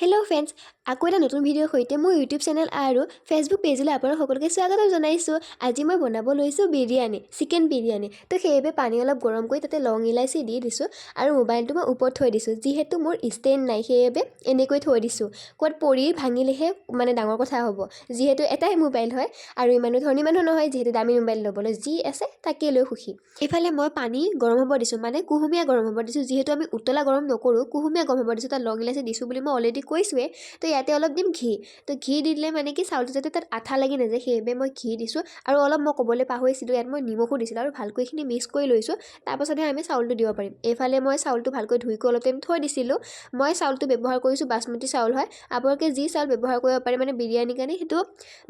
Hello' friends, আকৌ এটা নতুন ভিডিঅ'ৰ সৈতে মোৰ ইউটিউব চেনেল আৰু ফেচবুক পেজলৈ আপোনালোক সকলোকে স্বাগতম জনাইছোঁ। আজি মই বনাব লৈছোঁ বিৰিয়ানী, চিকেন বিৰিয়ানী। তো সেইবাবে পানী অলপ গৰম কৰি তাতে লং ইলাচি দি দিছোঁ আৰু মোবাইলটো মই ওপৰত থৈ দিছোঁ। যিহেতু মোৰ ষ্টেণ্ড নাই সেইবাবে এনেকৈ থৈ দিছোঁ। ক'ত পৰি ভাঙিলেহে মানে ডাঙৰ কথা হ'ব, যিহেতু এটাই মোবাইল হয় আৰু ইমানো ধনী মানুহ নহয় যিহেতু দামী মোবাইল ল'বলৈ যি আছে তাকেই লৈ সুখী। এইফালে মই পানী গৰম হ'ব দিছোঁ, মানে কুহুমীয়া গৰম হ'ব দিছোঁ। যিহেতু আমি উতলা গৰম নকৰোঁ, কুহুমীয়া গৰম হ'ব দিছোঁ। তাত লং ইলাচি দিছোঁ বুলি মই অলৰেডি কৈছোঁৱে। তো ইয়াতে অলপ দিম ঘি। তো ঘি দি দিলে মানে কি চাউলটো যাতে তাত আঠা লাগি নাযায় সেইবাবে মই ঘি দিছোঁ। আৰু অলপ মই ক'বলৈ পাহৰিছিলোঁ, ইয়াত মই নিমখো দিছিলোঁ আৰু ভালকৈ এইখিনি মিক্স কৰি লৈছোঁ। তাৰপাছতহে আমি চাউলটো দিব পাৰিম। এইফালে মই চাউলটো ভালকৈ ধুইকৈ অলপ টাইম থৈ দিছিলোঁ। মই চাউলটো ব্যৱহাৰ কৰিছোঁ বাচমতি চাউল হয়। আপোনালোকে যি চাউল ব্যৱহাৰ কৰিব পাৰে মানে বিৰিয়ানীৰ কাৰণে সেইটো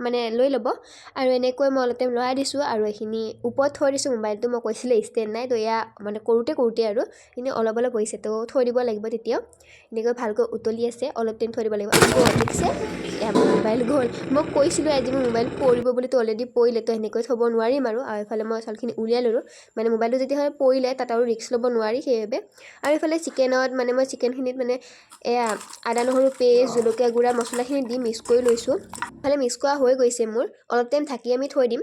মানে লৈ ল'ব। আৰু এনেকৈ মই অলপ টাইম লৰাই দিছোঁ আৰু এইখিনি ওপৰত থৈ দিছোঁ। মোবাইলটো মই কৈছিলোঁ ষ্টেণ্ড নাই, তো এয়া মানে কৰোঁতে আৰু এইখিনি অলপ অলপ হৈছে, তো থৈ দিব লাগিব। তেতিয়াও এনেকৈ ভালকৈ উতলি আছে, অলপ টাইম থৈ দিব লাগিব। ঠিকছে মোৰ মোবাইল গ'ল। মই কৈছিলোঁ আজি মোৰ মোবাইল পৰিব বুলি, তো অলৰেডি পৰিলে, তো সেনেকৈ থ'ব নোৱাৰিম আৰু এইফালে মই চাউলখিনি উলিয়াই ল'লোঁ। মানে মোবাইলটো যেতিয়া পৰিলে তাত আৰু ৰিস্ক ল'ব নোৱাৰি সেইবাবে। আৰু এইফালে চিকেনত মানে মই চিকেনখিনিত মানে এয়া আদা নহৰু পেষ্ট, জলকীয়া গুড়া, মছলাখিনি দি মিক্স কৰি লৈছোঁ। এইফালে মিক্স কৰা হৈ গৈছে মোৰ। অলপ টাইম ঢাকি আমি থৈ দিম।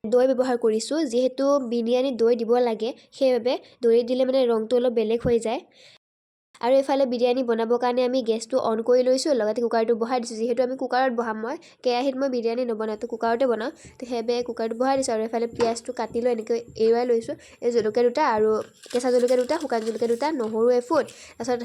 দৈ ব্যৱহাৰ কৰিছোঁ, যিহেতু বিৰিয়ানীত দৈ দিব লাগে সেইবাবে দৈ দিলে মানে ৰংটো অলপ বেলেগ হৈ যায়। আৰু এইফালে বিৰিয়ানী বনাবৰ কাৰণে আমি গেছটো অন কৰি লৈছোঁ, লগতে কুকাৰটো বহাই দিছোঁ। যিহেতু আমি কুকাৰত বহাম, মই কেৰাহীত মই বিৰিয়ানী নবনাওঁ, তো কুকাৰতে বনাওঁ। তো সেইবাবে কুকাৰটো বহাই দিছোঁ আৰু এইফালে পিঁয়াজটো কাটি লৈ এনেকৈ এৰুৱাই লৈছোঁ। এই জলকীয়া দুটা আৰু কেঁচা জলকীয়া দুটা, শুকান জলকীয়া দুটা, নহৰু এফুট, তাৰপিছত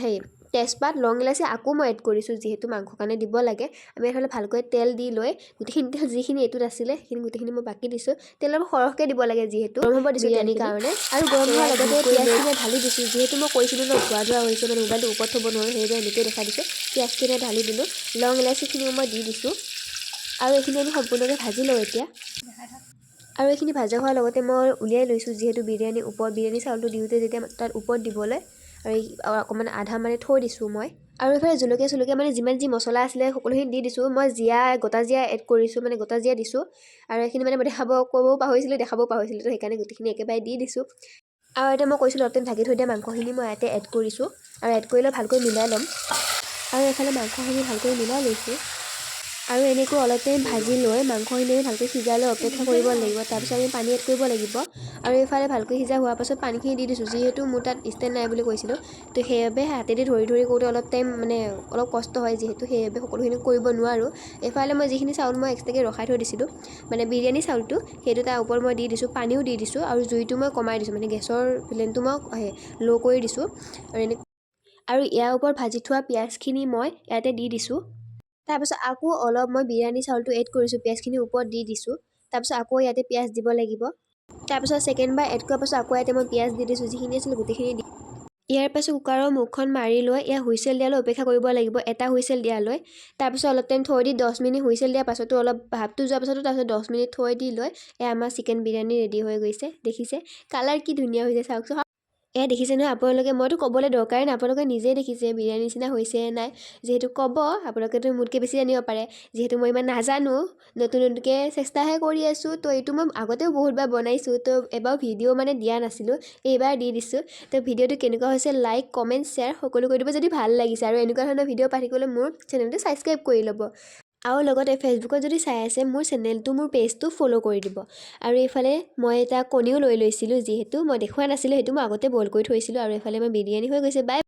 তেজপাত, লং ইলাচি আকৌ মই এড কৰিছোঁ যিহেতু মাংসৰ কাৰণে দিব লাগে। আমি এইফালে ভালকৈ তেল দি লৈ গোটেইখিনি তেল যিখিনি এইটোত আছিলে সেইখিনি গোটেইখিনি মই বাকি দিছোঁ। তেল অলপ সৰহকৈ দিব লাগে যিহেতু গৰম হ'ব দিছোঁ বিৰিয়ানীৰ কাৰণে। আৰু গৰম হোৱাৰ লগতে পিঁয়াজখিনি ঢালি দিছোঁ। যিহেতু মই কৈছিলোঁ ন ধোৱা হৈছে, মানে মোবাইলটো ওপৰত থ'ব নোৱাৰোঁ সেইবাবে এনেকৈ দেখাই দিছোঁ। পিঁয়াজখিনি ঢালি দিলোঁ, লং ইলাচিখিনিও মই দি দিছোঁ আৰু এইখিনি আমি সম্পূৰ্ণকৈ ভাজি লওঁ এতিয়া। আৰু এইখিনি ভাজা হোৱাৰ লগতে মই উলিয়াই লৈছোঁ, যিহেতু বিৰিয়ানীৰ ওপৰত বিৰিয়ানী চাউলটো দিওঁতে যেতিয়া তাত ওপৰত দিবলৈ আৰু অকণমান আধা মানে থৈ দিছোঁ মই। আৰু এইফালে জলকীয়া মানে যিমান যি মছলা আছিলে সকলোখিনি দি দিছোঁ। মই গোটা জিৰা এড কৰিছোঁ, মানে গোটা জিৰা দিছোঁ। আৰু এইখিনি মানে মই ক'বও পাহৰিছিলোঁ, দেখাবও পাহৰিছিলোঁ, তো সেইকাৰণে গোটেইখিনি একেবাৰে দি দিছোঁ। আৰু এতিয়া মই কৈছিলোঁ অলপ টাইম ঢাকি থৈ দিয়া মাংসখিনি মই ইয়াতে এড কৰিছোঁ আৰু এড কৰি লৈ ভালকৈ মিলাই ল'ম। আৰু এইফালে মাংসখিনি ভালকৈ মিলাই লৈছোঁ আৰু এনেকৈ অলপ টাইম ভাজি লৈ মাংসখিনি ভালকৈ সিজাই লৈ অপেক্ষা কৰিব লাগিব। তাৰপিছত আমি পানী এড কৰিব লাগিব। আৰু এইফালে ভালকৈ সিজা হোৱাৰ পাছত পানীখিনি দি দিছোঁ। যিহেতু মোৰ তাত ষ্টেণ্ড নাই বুলি কৈছিলোঁ, তো সেইবাবে হাতেদি ধৰি কৰোঁতে অলপ টাইম মানে অলপ কষ্ট হয়, যিহেতু সেইবাবে সকলোখিনি কৰিব নোৱাৰোঁ। এইফালে মই যিখিনি চাউল মই এক্সট্ৰাকৈ ৰখাই থৈ দিছিলোঁ, মানে বিৰিয়ানী চাউলটো, সেইটো তাৰ ওপৰত মই দি দিছোঁ। পানীও দি দিছোঁ আৰু জুইটো মই কমাই দিছোঁ, মানে গেছৰ ফ্লেমটো মই ল' কৰি দিছোঁ। আৰু ইয়াৰ ওপৰত ভাজি থোৱা পিঁয়াজখিনি মই ইয়াতে দি দিছোঁ। তাৰপিছত আকৌ অলপ মই বিৰিয়ানী চাউলটো এড কৰিছোঁ, পিঁয়াজখিনি ওপৰত দি দিছোঁ। তাৰপিছত আকৌ ইয়াতে পিঁয়াজ দিব লাগিব। তাৰপিছত ছেকেণ্ডবাৰ এড কৰাৰ পাছত আকৌ ইয়াতে মই পিঁয়াজ দি দিছোঁ, যিখিনি আছিলে গোটেইখিনি দি। ইয়াৰ পাছত কুকাৰৰ মুখখন মাৰি লৈ ইয়াৰ হুইচেল দিয়ালৈ অপেক্ষা কৰিব লাগিব, এটা হুইচেল দিয়ালৈ। তাৰপিছত অলপ টাইম থৈ দি 10 মিনিট হুইচেল দিয়াৰ পাছতো অলপ ভাপটো যোৱাৰ পাছতো তাৰপিছত 10 মিনিট থৈ দি লৈ আমাৰ চিকেন বিৰিয়ানী ৰেডি হৈ গৈছে। দেখিছে কালাৰ কি ধুনীয়া হৈছে চাওকচোন। এয়া দেখিছে নহয় আপোনালোকে, মইতো ক'বলৈ দৰকাৰেই নাই, আপোনালোকে নিজেই দেখিছে বিৰিয়ানী নিচিনা হৈছে নাই। যিহেতু ক'ব, আপোনালোকেতো মোতকৈ বেছি জানিব পাৰে, যিহেতু মই ইমান নাজানো, নতুনকৈ চেষ্টাহে কৰি আছোঁ। তো এইটো মই আগতেও বহুতবাৰ বনাইছোঁ, তো এবাৰ ভিডিঅ' মানে দিয়া নাছিলোঁ, এইবাৰ দি দিছোঁ। তো ভিডিঅ'টো কেনেকুৱা হৈছে লাইক, কমেণ্ট, শ্বেয়াৰ সকলো কৰি দিব যদি ভাল লাগিছে। আৰু এনেকুৱা ধৰণৰ ভিডিঅ' পাই থাকিবলৈ মোৰ চেনেলটো ছাবস্ক্ৰাইব কৰি ল'ব। আৰু লগতে ফেচবুকত যদি চাই আছে মোৰ চেনেলটো, মোৰ পেজটো ফ'ল' কৰি দিব। আৰু এইফালে মই এটা কণীও লৈ লৈছিলোঁ, যিহেতু মই দেখুওৱা নাছিলোঁ, সেইটো মই আগতে বইল কৰি থৈছিলোঁ। আৰু এইফালে মই বিৰিয়ানী হৈ গৈছে। বাই।